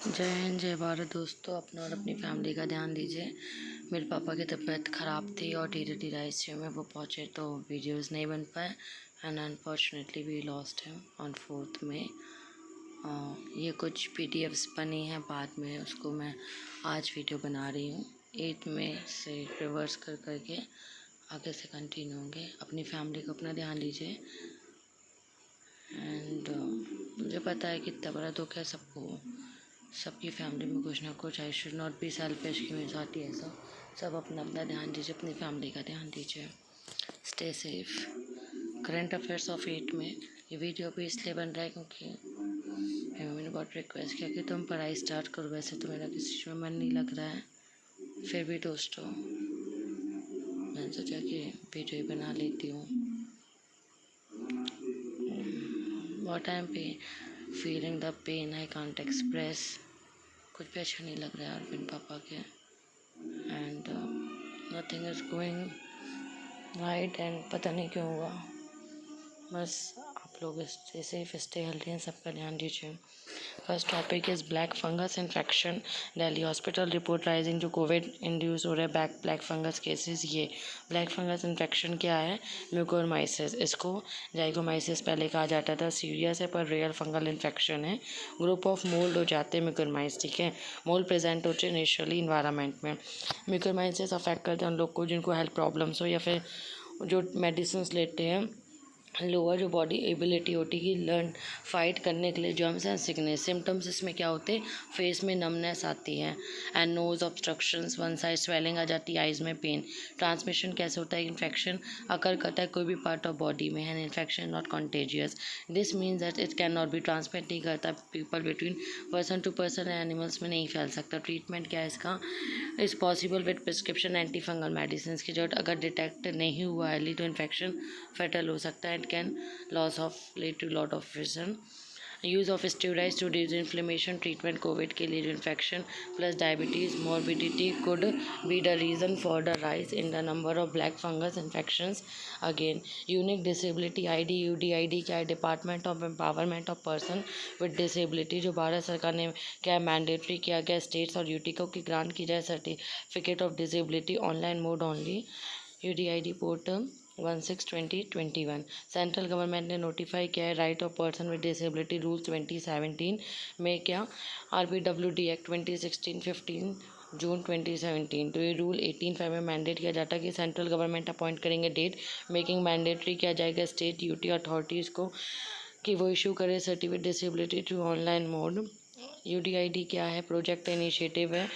जय हिंद जय भारत दोस्तों। अपना और अपनी फैमिली का ध्यान दीजिए। मेरे पापा की तबीयत ख़राब थी और धीरे धीरे आईसीयू में वो पहुँचे तो वीडियोस नहीं बन पाए and unfortunately we lost him on 4 May. ये कुछ पीडीएफ्स बनी हैं, बाद में उसको मैं आज वीडियो बना रही हूँ। 8 मई से रिवर्स कर करके आगे से कंटिन्यू होंगे। अपनी फैमिली को अपना ध्यान दीजिए एंड मुझे पता है कितना बड़ा दुख है सबको, सबकी फैमिली में कुछ ना कुछ। I should not be selfish कि मेरे साथ ही ऐसा। सब अपना अपना ध्यान दीजिए, अपनी फैमिली का ध्यान दीजिए। Stay safe. Current affairs of 8 में ये वीडियो भी इसलिए बन रहा है क्योंकि मेरी मम्मी ने बहुत रिक्वेस्ट किया कि तुम पढ़ाई स्टार्ट करो। वैसे तो मेरा किसी चीज़ में मन नहीं लग रहा है, फिर भी दोस्तों मैंने सोचा कि वीडियो ही बना लेती हूँ। बहुत टाइम पे feeling the pain I can't express. कुछ भी अच्छा नहीं लग रहा है अरविंद पापा के and nothing is going right and पता नहीं क्यों हुआ। बस आप लोग स्टे सेफ, स्टे हेल्दी हैं, सबका ध्यान दीजिए। First topic is black fungus infection. Delhi hospital report rising जो कोविड इंड्यूस हो रहे हैं ब्लैक फंगस केसेस। ये ब्लैक फंगस इन्फेक्शन क्या है? म्यूकोरमाइसिस। इसको जाइगोमाइसिस पहले कहा जाता था। सीरियस है पर रियल फंगल इन्फेक्शन है। ग्रुप ऑफ मोल्ड हो जाते हैं म्यूकोरमाइस, ठीक है। मोल्ड प्रेजेंट होते हैं नेचुरली इन्वायरमेंट में। म्यूकोरमाइसिस अफेक्ट करते हैं उन लोग को जिनको हेल्थ प्रॉब्लम्स हो या फिर जो मेडिसिन लेते हैं। लोअर जो बॉडी एबिलिटी होती है लर्न फाइट करने के लिए जर्म्स एंड सिकनेस। सिम्टम्स इसमें क्या होते हैं? फेस में नमनेस आती है and nose obstructions, one side swelling आ जाती है, आइज़ में पेन। ट्रांसमिशन कैसे होता है? इन्फेक्शन अकर करता है कोई भी पार्ट ऑफ बॉडी में and infection not contagious. This means that it can not be transmit नहीं करता people between person to person, animals में नहीं फैल सकता। ट्रीटमेंट क्या है इसका? Is possible with prescription anti fungal medicine की जरूरत अगर डिटेक्ट नहीं हुआ अर्ली तो इन्फेक्शन फेटल हो सकता है। It can loss of lead to lot of vision. Use of steroids to reduce inflammation. Treatment Covid के लिए infection plus diabetes morbidity could be the reason for the rise in the number of black fungus infections. Again unique disability ID. UDID क्या है? Department of empowerment of person with disability, जो भारत सरकार ने क्या mandatory किया गया states और UT को कि ग्रांट की जाए certificate of disability online mode only. UDID portal 16/20/21। Central government ने नोटिफाई किया है right of person with disability rule 2017 में क्या RBWD एक्ट 2016 15 जून 2017। तो ये रूल 18(5) में मैंडेट किया जाता है कि सेंट्रल गवर्नमेंट अपॉइंट करेंगे डेट मेकिंग मैंडेटरी किया जाएगा स्टेट यूटी अथॉरिटीज़ को कि वो इशू करे certificate disability through online mode. UDID क्या है? प्रोजेक्ट इनिशिएटिव है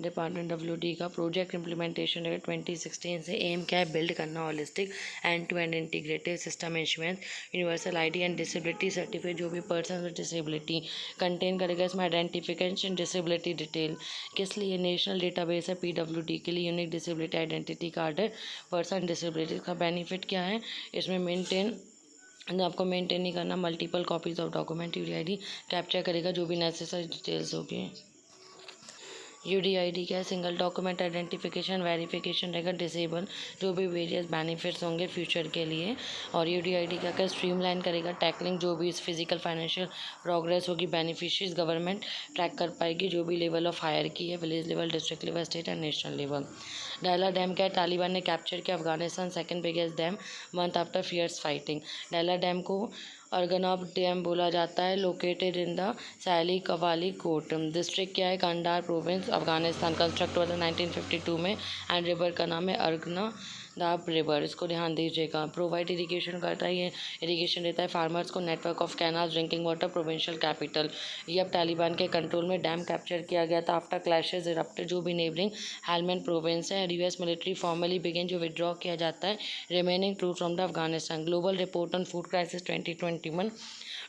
डिपार्टमेंट WD का। प्रोजेक्ट इम्प्लीमेंटेशन है 2016 से। एम क्या है? बिल्ड करना holistic end to end integrated system insurance universal ID and disability certificate जो भी पर्सन विद डिसेबिलिटी कंटेन करेगा इसमें आइडेंटिफिकेशन डिसेबिलिटी डिटेल। किस लिए? नेशनल डेटाबेस है PWD के लिए। यूनिक डिसेबिलिटी आइडेंटिटी कार्ड है पर्सन डिसेबिलिटी का। बेनिफिट क्या है इसमें? मेंटेन आपको मेंटेन नहीं करना multiple copies of document. UDID capture करेगा जो भी नेसेसरी डिटेल्स होगी। यूडीआईडी क्या है? सिंगल डॉक्यूमेंट आइडेंटिफिकेशन वेरिफिकेशन रहेगा डिसेबल जो भी वेरियस बेनिफिट्स होंगे फ्यूचर के लिए। और यूडीआईडी क्या क्या स्ट्रीमलाइन करेगा टैकलिंग जो भी इस फिजिकल फाइनेंशियल प्रोग्रेस होगी बेनिफिशरीज गवर्नमेंट ट्रैक कर पाएगी जो भी लेवल ऑफ हायर की है, village level, district level, state and national level. Dahla dam क्या है? तालिबान ने कैप्चर किया Afghanistan second biggest dam month after fierce fighting. Dahla dam को अर्गनाब डैम बोला जाता है located in the Shah Wali Kot district क्या है? कंडार प्रोविंस अफगानिस्तान। कंस्ट्रक्ट हुआ था 1952 में एंड रिवर का नाम है अर्गना दाब रिवर। इसको ध्यान दीजिएगा। प्रोवाइड इरिगेशन करता है, ये इरिगेशन देता है फार्मर्स को। Network of canals drinking water provincial capital. ये अब तालिबान के कंट्रोल में डैम कैप्चर किया गया था आफ्टर क्लैशेज इरप्टेड जो भी नेबरिंग हेलमेंड प्रोविंस है। यूएस मिलिट्री फॉर्मली बिगिन जो विड्रॉ किया जाता है remaining troop from the Afghanistan. Global report on food crisis 2021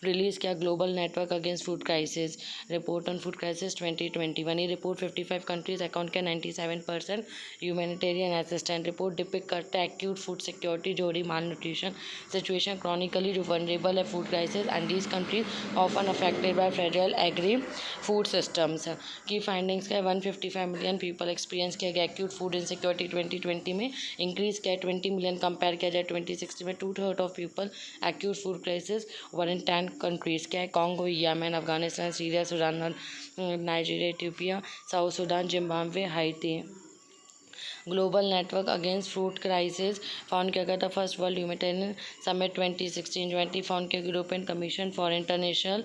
release किया global network against food crisis report on food crisis 2021। ये रिपोर्ट 55 कंट्रीज अकाउंट के 97% ह्यूमैनिटेरियन असिस्टेंट। रिपोर्ट डिपिक्ट करता है acute food security जो रही माल न्यूट्रिशन सिचुएशन क्रॉनिकली जो vulnerable है food crisis and these countries often affected by fragile agri food systems. की findings का 155 मिलियन पीपल एक्सपीरियंस किया गया एक्यूट फूड इनसिक्योरिटी 2020 में। इंक्रीज किया 20 मिलियन कंपेयर किया जाए 2016 में। 2/3 of people acute food crisis were in 10 countries क्या है, Congo, Yemen, Afghanistan, Syria, Sudan, Nigeria, Ethiopia, South Sudan, Zimbabwe, Haiti. Global network against fruit crisis found किया गया था first world humanitarian summit 2016-20 found किया European commission for international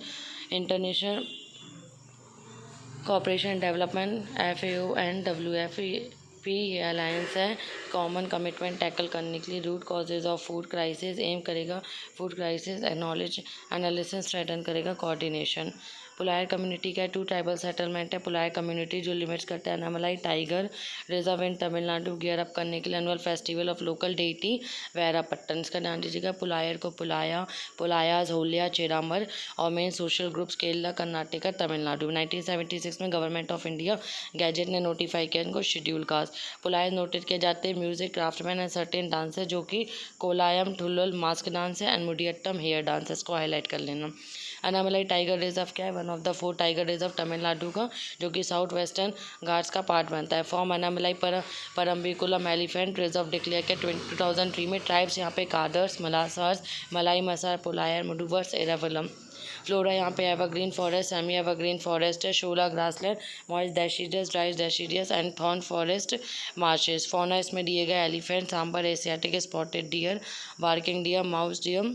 cooperation development FAO and WFP ये alliance है common commitment tackle करने के लिए root causes of food crisis aim करेगा food crisis knowledge analysis straighten करेगा कोऑर्डिनेशन। पुलायर कम्युनिटी का 2 tribal settlement है पुलायर कम्युनिटी जो लिमिट्स करते हैं Anamalai tiger reserve in Tamil Nadu gear up करने के लिए annual festival of local deity Vairapattan. इसका ध्यान दीजिएगा पुलायर को पुलायाज होलिया चेरामर और main social groups Kerala Karnataka Tamil Nadu. 1976 में गवर्नमेंट ऑफ इंडिया गैजेट ने नोटिफाई किया इनको शेड्यूल कास्ट। पुलायर नोटेड किए जाते हैं music craftsman and certain dance है जो कि कोलायम ठुल्लुल मास्क डांस है एंड मुडियट्टम हेयर डांस है, इसको हाईलाइट कर लेना। अनामलाई टाइगर रिजर्व क्या है, one of the 4 tiger reserve Tamil Nadu का जो कि साउथ वेस्टर्न घाट्स का पार्ट बनता है। Form Anamalai Parambikulam elephant reserve declare किया 2003 में। ट्राइब्स यहाँ पे कादर्स, मलासार्स, मलाई मसार, पुलायर, मुडुवर्स, एरावलम। फ्लोरा यहाँ पे evergreen forest, semi evergreen forest है, shola grassland, moist deciduous, dry deciduous and thorn forest marshes. Fauna इसमें दिए गए elephant, sambar Asiatic, spotted deer, barking deer, mouse deer,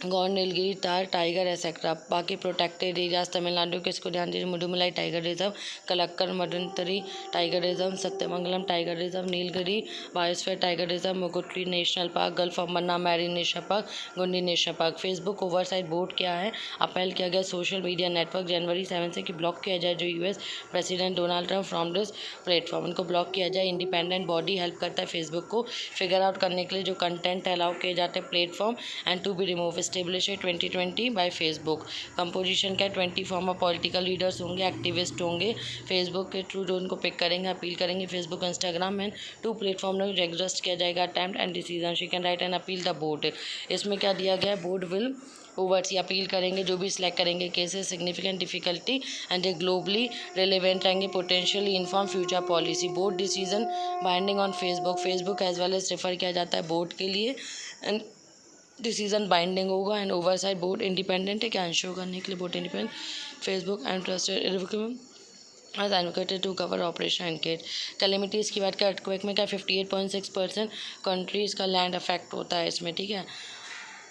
gaur Nilgiri tahr tiger etcetera. बाकी प्रोटेक्टेड एरियाज तमिलनाडु के इसको ध्यान दीजिए Mudumalai tiger reserve, Kalakkad Mundanthurai tiger reserve, Sathyamangalam tiger reserve, Nilgiri biosphere tiger reserve, Mukurthi national park, gulf of Mannar marine national park, गुंडी national park. Facebook oversight board क्या है, appeal किया गया सोशल मीडिया नेटवर्क जनवरी 7 से कि ब्लॉक किया जाए जो US president Donald Trump from this platform, उनको ब्लॉक किया जाए। इंडिपेंडेंट बॉडी हेल्प करता है फेसबुक को फिगर आउट करने के लिए जो कंटेंट अलाउ किए जाते हैं platform and to be remove establish है 2020 बाय फेसबुक। कंपोजिशन क्या है, 20 फॉर्मर पॉलिटिकल लीडर्स होंगे, एक्टिविस्ट होंगे, फेसबुक के थ्रू जो उनको पिक करेंगे अपील करेंगे फेसबुक इंस्टाग्राम एंड 2 प्लेटफॉर्म में एग्जस्ट किया जाएगा attempt and decision she can write and appeal the board. इसमें क्या दिया गया है, बोर्ड विल ओवर्सी अपील करेंगे जो भी सिलेक्ट करेंगे केसेस सिग्निफिकेंट डिफिकल्टी एंड ये ग्लोबली रिलेवेंट रहेंगे potentially inform future policy. Board decision binding on Facebook as well as refer किया जाता है बोर्ड के लिए एंड डिसीजन बाइंडिंग होगा एंड ओवरसाइट बोर्ड इंडिपेंडेंट है क्या शो करने के लिए board independent Facebook and trusted as advocated to cover operation and kit। Calamities की बात करें अर्थक्वेक में क्या 58.6% कंट्रीज़ का लैंड अफेक्ट होता है इसमें, ठीक है।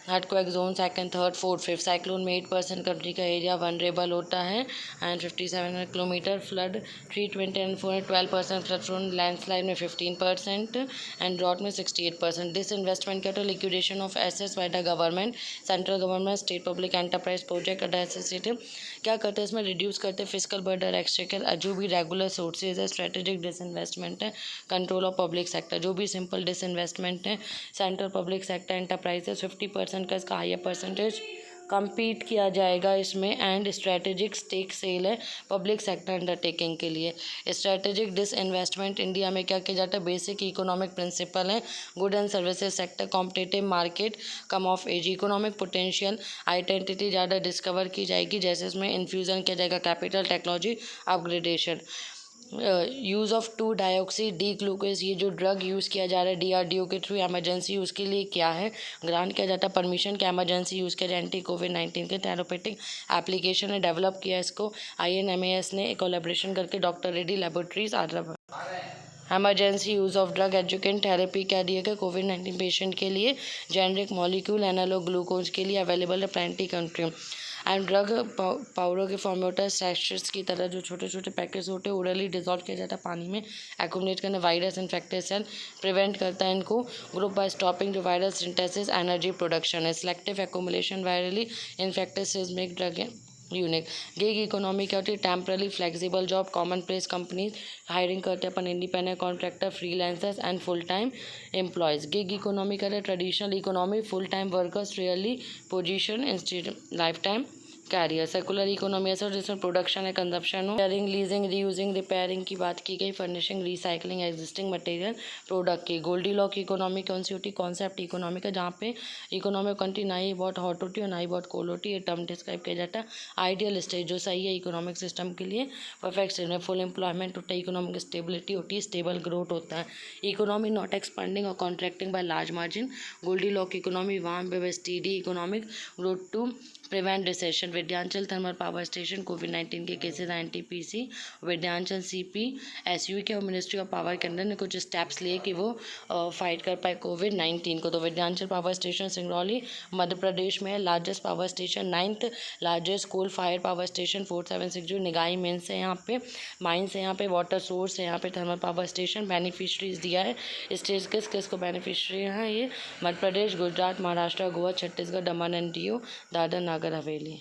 Earthquake zone 2nd, 3rd, 4th, 5th। Cyclone में 8% कंट्री का एरिया वनरेबल होता है and 5700 kilometre. Flood 320 and 412% flood prone. Landslide में 15% एंड ड्रॉट में 68%। दिस इन्वेस्टमेंट क्या तो liquidation of assets by the government, central government, state public enterprise project एडेसिटिव क्या करते हैं इसमें रिड्यूस करते हैं फिजिकल बर्डन एक्सचेकर जो भी रेगुलर सोर्सेज है। स्ट्रेटेजिक डिसइन्वेस्टमेंट है, कंट्रोल ऑफ पब्लिक सेक्टर जो भी सिंपल डिसइन्वेस्टमेंट है। सेंट्रल पब्लिक सेक्टर एंटरप्राइजेस 50% का इसका हायर परसेंटेज compete किया जाएगा इसमें एंड स्ट्रेटेजिक स्टेक सेल है पब्लिक सेक्टर अंडरटेकिंग के लिए। स्ट्रेटेजिक डिसइन्वेस्टमेंट इंडिया में क्या किया जाता है, बेसिक इकोनॉमिक प्रिंसिपल है good and services sector, competitive market, come of age, economic potential identity ज़्यादा डिस्कवर की जाएगी जैसे इसमें इन्फ्यूज़न किया जाएगा capital technology upgradation. Use of 2-डायोक्सी डी ग्लूकोज ये जो ड्रग यूज़ किया जा रहा है DRDO के थ्रू एमरजेंसी यूज़ के लिए क्या है ग्रांट किया जाता है परमिशन के एमरजेंसी यूज़ किया जाए एंटी कोविड-19 के थेरापेटिक एप्लीकेशन ने डेवलप किया इसको INMAS ने कोलैबोरेशन करके doctor Reddy laboratories Hyderabad. Emergency use of drug एजुकेंट थेरेपी क्या दिए गए कोविड-19 पेशेंट के लिए, जेनरिक मॉलिक्यूल एनालॉग ग्लूकोज के लिए अवेलेबल है plenty country and drug powder के फॉर्म में होता है सैशेट्स की तरह जो छोटे छोटे पैकेट्स होते हैं ओरली डिजॉल्व किया जाता है पानी में एक्यूमुलेट करने वायरस इन्फेक्टेड सेल प्रिवेंट करता है इनको ग्रुप बाय स्टॉपिंग जो वायरस सिंथेसिस एनर्जी प्रोडक्शन है। Selective accumulation virally infected cells make drug unique. Gig economy क्या होती है, temporary flexible job, common place companies hiring करते हैं अपन independent contractor, freelancers and full time employees. Gig economy क्या है, traditional economy, full time workers, rarely position institute lifetime career. Circular economy ऐसा जिसमें प्रोडक्शन है, कंजप्शन हो। Sharing, leasing, reusing, repairing की बात की गई। Furnishing, recycling existing material product की। गोल्डीलॉक इकोनॉमी कौन सी होती है? कॉन्सेप्ट इकोनॉमी का, जहाँ पे इकोनॉमी ऑफ कंट्री ना ही बहुत हॉट होती है और ना ही बहुत कोल्ड होती है। ये टर्म डिस्क्राइब किया जाता है। आइडियल स्टेज जो सही है इकोनॉमिक सिस्टम के लिए। परफेक्ट स्टेज में फुल एम्प्लॉयमेंट होता है, इकोनॉमिक स्टेबिलिटी होती है, स्टेबल ग्रोथ होता है। इकोनॉमी नॉट एक्सपांडिंग और contracting by large margin. Goldilocks economy वहाँ पे steady economic growth to prevent recession. Vindhyachal thermal power station कोविड-19 के केसेस एनटीपीसी विद्यांचल CPSU के और मिनिस्ट्री ऑफ पावर के अंदर ने कुछ स्टेप्स लिए कि वो फाइट कर पाए कोविड-19 को। तो विद्यांचल पावर स्टेशन सिंगरौली मध्य प्रदेश में है। Largest power station, 9th largest coal fire power station 476 जो निगाई मेन्स है, यहाँ पे माइंस है, यहाँ पे वाटर सोर्स है, यहाँ पे थर्मल पावर स्टेशन। बेनिफिशरीज दिया है, स्टेट्स किस किस को बेनिफिशरी है ये? मध्य प्रदेश, गुजरात, महाराष्ट्र, गोवा, छत्तीसगढ़, दमन एंड दीव, दादर नगर हवेली।